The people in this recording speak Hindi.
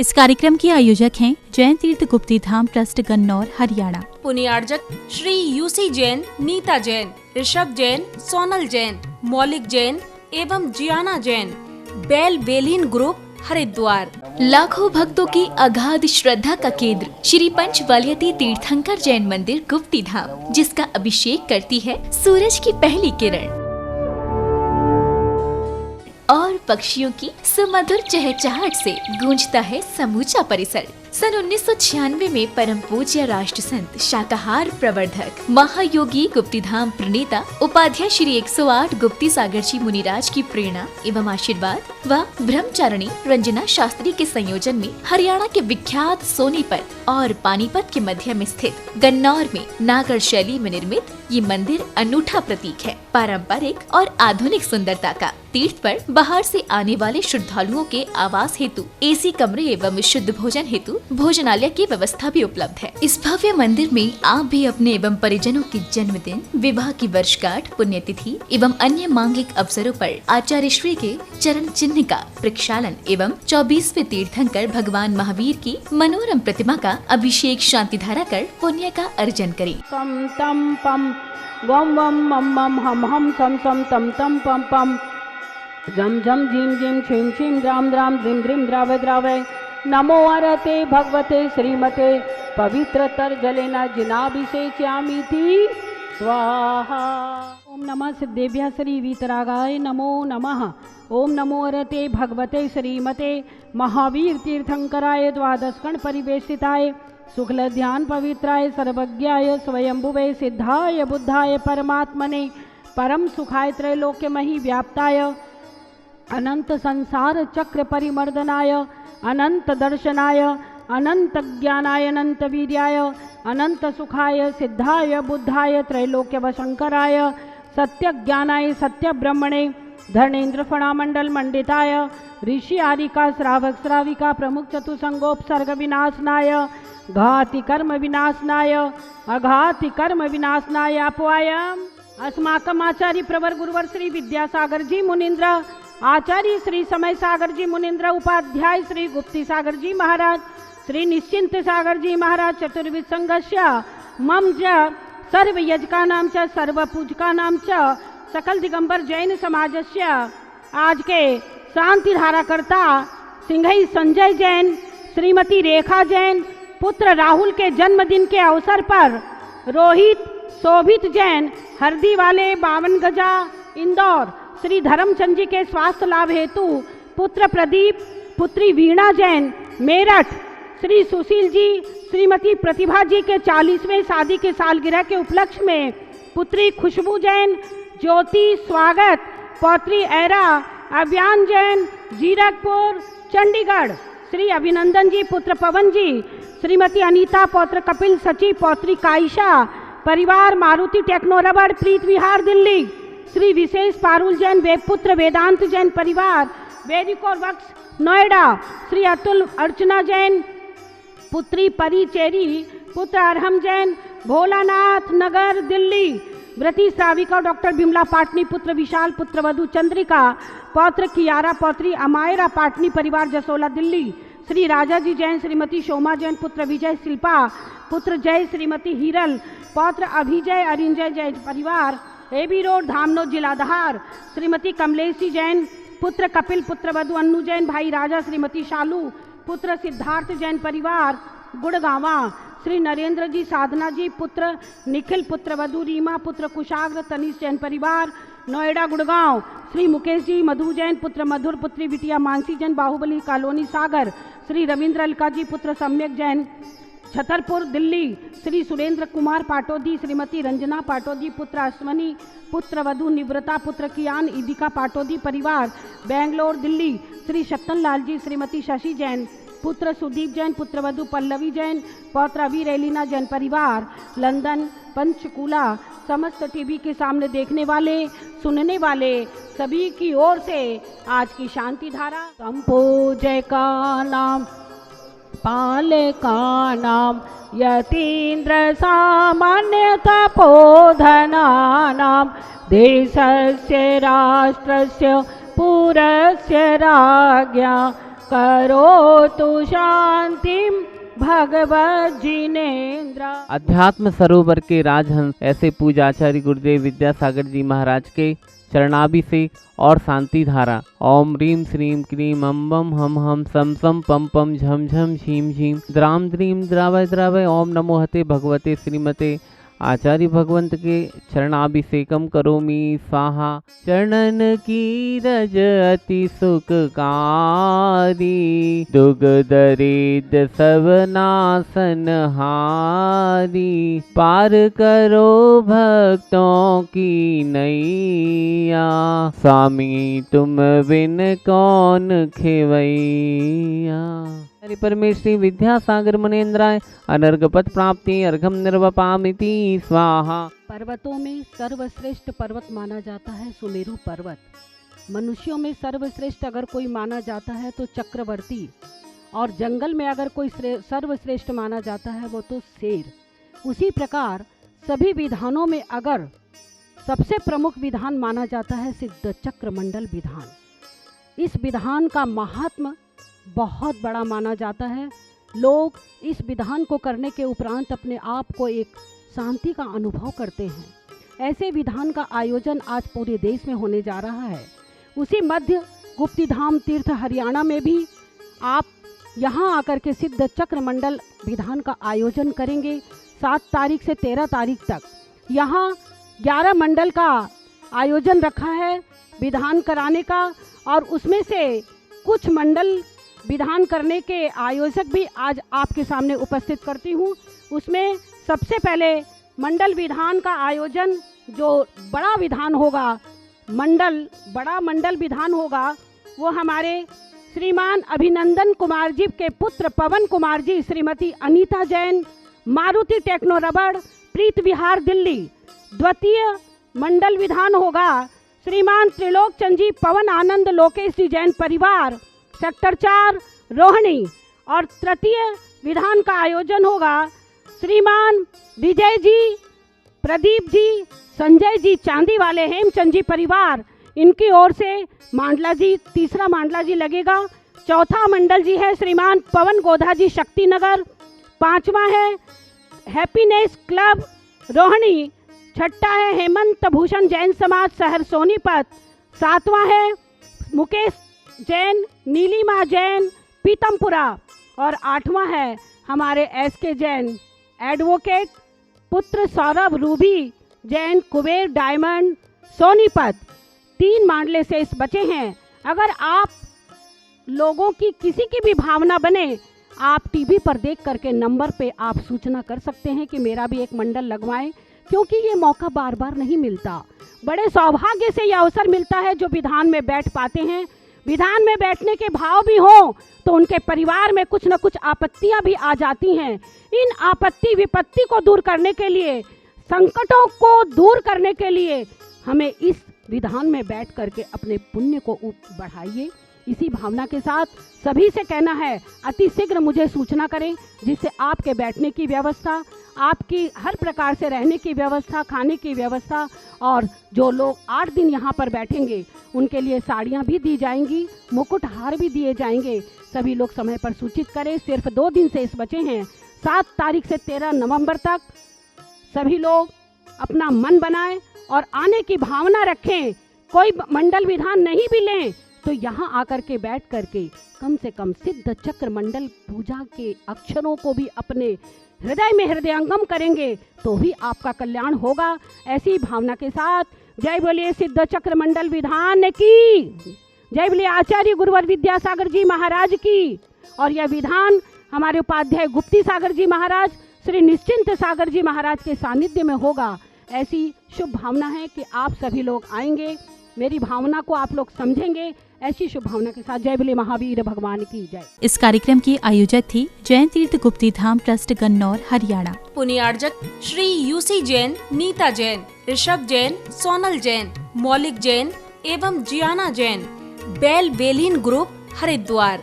इस कार्यक्रम के आयोजक हैं जैन तीर्थ गुप्ती धाम ट्रस्ट गन्नौर हरियाणा। पुण्यार्जक श्री यूसी जैन, नीता जैन, ऋषभ जैन, सोनल जैन, मौलिक जैन एवं जियाना जैन, बेल बेलिन ग्रुप हरिद्वार। लाखों भक्तों की अगाध श्रद्धा का केंद्र श्री पंचवालियती तीर्थंकर जैन मंदिर गुप्ती धाम, जिसका अभिषेक करती है सूरज की पहली किरण और पक्षियों की सुमधुर चहचहाहट से गूंजता है समूचा परिसर। सन 1996 में परम पूज्य राष्ट्र संत शाकाहार प्रवर्धक महायोगी गुप्ती धाम प्रणेता उपाध्याय श्री 108 गुप्ती सागर जी मुनिराज की प्रेरणा एवं आशीर्वाद व ब्रह्मचारिणी रंजना शास्त्री के संयोजन में हरियाणा के विख्यात सोनीपत और पानीपत के मध्य में स्थित गन्नौर में नागर शैली में निर्मित ये मंदिर अनूठा प्रतीक है पारंपरिक और आधुनिक सुंदरता का। तीर्थ पर बाहर से आने वाले श्रद्धालुओं के आवास हेतु एसी कमरे एवं शुद्ध भोजन हेतु भोजनालय की व्यवस्था भी उपलब्ध है। इस भव्य मंदिर में आप भी अपने एवं परिजनों के जन्मदिन, विवाह की वर्षगांठ, पुण्यतिथि एवं अन्य मांगिक अवसरों पर आचार्य श्री के चरण चिन्ह का प्रक्षालन एवं 24वें तीर्थंकर भगवान महावीर की मनोरम प्रतिमा का अभिषेक शांति धारा कर पुण्य का अर्जन करें। तम तम पम वम वम मम मम हम हम सम सम तम तम पम पम झम झम झीम झीम छीम छीम द्राम द्राम द्रिम द्रिम द्रावय द्रावय। नमो अरते भगवते श्रीमते पवित्रतर जलेना जिनाभिषेच्यामि थी स्वाहा। ओम नमः सिद्धेभ्यः श्री वीतरागाय नमो नमः। ओम नमो अरते भगवते श्रीमते महावीर तीर्थंकराय द्वादशकण परिवेशिताय शुक्ल ध्यान पवित्राय सर्वज्ञाय स्वयंभुवे सिद्धाय बुद्धाय परमात्मने परम सुखाय त्रैलोक्यमहि व्याप्ताय अनंत संसार चक्र परिमर्दनाय अनंत दर्शनाय अनंत ज्ञानाय अनंत वीर्याय अनंत सुखाय सिद्धाय बुद्धाय त्रैलोक्य वशंकराय सत्य ज्ञानाय सत्य ब्रह्मणे धर्णेन्द्र फणामंडल मंडिताय ऋषि आरिका श्रावक श्राविका प्रमुख चतुसंगोपसर्ग विनाशनाय घाति कर्म विनाशनाय अघाति कर्म विनाशनाय अपवायम अस्माकम आचार्य प्रवर गुरुवर श्री विद्यासागर जी मुनीन्द्र, आचार्य श्री समय सागर जी मुनीन्द्र, उपाध्याय श्री गुप्ती सागर जी महाराज, श्री निश्चिंत सागर जी महाराज चतुर्विध संघस्य मम च सर्व यजकानां च सर्व पूजकानां च सकल दिगंबर जैन समाजस्य आज के शांति धाराकर्ता सिंघई संजय जैन, श्रीमती रेखा जैन पुत्र राहुल के जन्मदिन के अवसर पर रोहित शोभित जैन हरदी वाले 52 गजा इंदौर, श्री धर्मचंद जी के स्वास्थ्य लाभ हेतु पुत्र प्रदीप पुत्री वीणा जैन मेरठ, श्री सुशील जी श्रीमती प्रतिभा जी के 40वें शादी के सालगिरह के उपलक्ष्य में पुत्री खुशबू जैन ज्योति स्वागत, पौत्री ऐरा अभियान जैन जीरकपुर चंडीगढ़, श्री अभिनंदन जी पुत्र पवन जी, श्रीमती अनीता पौत्र कपिल सची पौत्री कायशा परिवार मारुति टेक्नो रबड़ प्रीत विहार दिल्ली, श्री विशेष पारुल जैन वेदपुत्र वेदांत जैन परिवार वैदिक और वक्स नोएडा, श्री अतुल अर्चना जैन पुत्री परी चेरी पुत्र अरहम जैन भोलानाथ नगर दिल्ली, व्रती श्राविका डॉक्टर बिमला पाटनी पुत्र विशाल पुत्र वधु चंद्रिका पौत्र कियारा पौत्री अमायरा पाटनी परिवार जसोला दिल्ली, श्री राजा जी जैन श्रीमती शोमा जैन पुत्र विजय शिल्पा पुत्र जय श्रीमती हीरल पौत्र अभिजय अरिंजय जैन परिवार एबी रोड धामनो जिला धार, श्रीमती कमलेशी जैन पुत्र कपिल पुत्र वधु अन्नू जैन भाई राजा श्रीमती शालू पुत्र सिद्धार्थ जैन परिवार गुड़गावा, श्री नरेंद्र जी साधना जी पुत्र निखिल पुत्र वधु रीमा पुत्र कुशाग्र तनीश जैन परिवार नोएडा गुड़गांव, श्री मुकेश जी मधु जैन पुत्र मधुर पुत्री बिटिया मानसी जैन बाहुबली कॉलोनी सागर, श्री रविंद्र अलका जी पुत्र सम्यक जैन छतरपुर दिल्ली, श्री सुरेंद्र कुमार पाटोदी श्रीमती रंजना पाटोदी पुत्र अश्वनी पुत्र वधु निव्रता पुत्र कियान इदिका पाटोदी परिवार बेंगलोर दिल्ली, श्री शक्तन लाल जी श्रीमती शशि जैन पुत्र सुदीप जैन पुत्र वधु पल्लवी जैन पौत्र अभी रेलिना जैन परिवार लंदन पंचकूला। समस्त टीवी के सामने देखने वाले सुनने वाले सभी की ओर से आज की शांति धारा संपूजय का नाम पालका नाम यतीन्द्र सामान्य तपोधना नाम देशस्य राष्ट्रस्य पुरस्य राज्ञा करोतु शांतिम भगवत जिनेन्द्र। अध्यात्म सरोवर के राजहंस ऐसे पूजाचार्य गुरुदेव विद्यासागर जी महाराज के चरणाभिषेक और शांति धारा ओम ह्रीम श्रीम क्रीम अम्बम हम सम सम पम पम झम झम झीम झीम द्राम द्रीम द्रावय द्रावय ओम नमो हते भगवते श्रीमते आचार्य भगवंत के चरणाभिषेकम करोमि स्वाहा। चरणन की रज अति सुखकारी दुग दरिद सब नासन हारी पार करो भक्तों की नैया स्वामी तुम बिन कौन खेवैया। हरि परमेश्वरी विद्यासागर मुनेन्द्राय अनर्गपद प्राप्ति अर्घम निर्वपामिति स्वाहा। पर्वतों में सर्वश्रेष्ठ पर्वत माना जाता है सुमेरु पर्वत। मनुष्यों में सर्वश्रेष्ठ अगर कोई माना जाता है तो चक्रवर्ती, और जंगल में अगर कोई सर्वश्रेष्ठ माना जाता है वो तो शेर। उसी प्रकार सभी विधानों में अगर सबसे प्रमुख विधान माना जाता है सिद्ध चक्र मंडल विधान। इस विधान का महात्म बहुत बड़ा माना जाता है। लोग इस विधान को करने के उपरांत अपने आप को एक शांति का अनुभव करते हैं। ऐसे विधान का आयोजन आज पूरे देश में होने जा रहा है। उसी मध्य गुप्तिधाम तीर्थ हरियाणा में भी आप यहाँ आकर के सिद्ध चक्र मंडल विधान का आयोजन करेंगे 7 तारीख से 13 तारीख तक। यहाँ 11 मंडल का आयोजन रखा है विधान कराने का, और उसमें से कुछ मंडल विधान करने के आयोजक भी आज आपके सामने उपस्थित करती हूँ। उसमें सबसे पहले मंडल विधान का आयोजन जो बड़ा विधान होगा, बड़ा मंडल विधान होगा, वो हमारे श्रीमान अभिनंदन कुमार जी के पुत्र पवन कुमार जी, श्रीमती अनीता जैन, मारुति टेक्नो रबड़, प्रीत विहार दिल्ली। द्वितीय मंडल विधान होगा श्रीमान त्रिलोक चंद जी, पवन आनंद, लोकेश जी जैन परिवार, सेक्टर 4 रोहिणी। और तृतीय विधान का आयोजन होगा श्रीमान विजय जी, प्रदीप जी, संजय जी चांदी वाले, हेमचंद जी परिवार, इनकी ओर से मांडला जी, तीसरा मांडला जी लगेगा। चौथा मंडल जी है श्रीमान पवन गोधा जी शक्तिनगर। 5वां है हैप्पीनेस क्लब रोहिणी। 6ठा है हेमंत भूषण जैन समाज शहर सोनीपत। 7वां है मुकेश जैन, नीलिमा जैन पीतमपुरा। और 8वां है हमारे SK जैन एडवोकेट पुत्र सौरभ रूबी जैन, कुबेर डायमंड सोनीपत। 3 मांडले से इस बचे हैं। अगर आप लोगों की किसी की भी भावना बने, आप टीवी पर देख करके नंबर पे आप सूचना कर सकते हैं कि मेरा भी एक मंडल लगवाएं, क्योंकि ये मौका बार बार नहीं मिलता। बड़े सौभाग्य से यह अवसर मिलता है जो विधान में बैठ पाते हैं। विधान में बैठने के भाव भी हो तो उनके परिवार में कुछ न कुछ आपत्तियां भी आ जाती हैं। इन आपत्ति विपत्ति को दूर करने के लिए, संकटों को दूर करने के लिए हमें इस विधान में बैठ करके अपने पुण्य को बढ़ाइए। इसी भावना के साथ सभी से कहना है, अति शीघ्र मुझे सूचना करें, जिससे आपके बैठने की व्यवस्था, आपकी हर प्रकार से रहने की व्यवस्था, खाने की व्यवस्था, और जो लोग 8 दिन यहाँ पर बैठेंगे उनके लिए साड़ियाँ भी दी जाएंगी, मुकुट हार भी दिए जाएंगे। सभी लोग समय पर सूचित करें। सिर्फ 2 दिन से इस बचे हैं, 7 तारीख से 13 नवंबर तक। सभी लोग अपना मन बनाएं और आने की भावना रखें। कोई मंडल विधान नहीं भी लें तो यहाँ आकर के बैठ करके कम से कम सिद्ध चक्र मंडल पूजा के अक्षरों को भी अपने हृदय में हृदयंगम करेंगे तो भी आपका कल्याण होगा। ऐसी भावना के साथ जय बोलिए सिद्ध चक्र मंडल विधान की, जय बोलिए आचार्य गुरुवर विद्यासागर जी महाराज की। और यह विधान हमारे उपाध्याय गुप्ती सागर जी महाराज, श्री निश्चिंत सागर जी महाराज के सानिध्य में होगा। ऐसी शुभ भावना है कि आप सभी लोग आएंगे, मेरी भावना को आप लोग समझेंगे। ऐसी शुभ भावना के साथ जय बोले महावीर भगवान की जय। इस कार्यक्रम की आयोजक थी जैन तीर्थ गुप्ती धाम ट्रस्ट गन्नौर हरियाणा। पुण्यार्जक श्री यूसी जैन, नीता जैन, ऋषभ जैन, सोनल जैन, मौलिक जैन एवं जियाना जैन, बेल बेलिन ग्रुप हरिद्वार।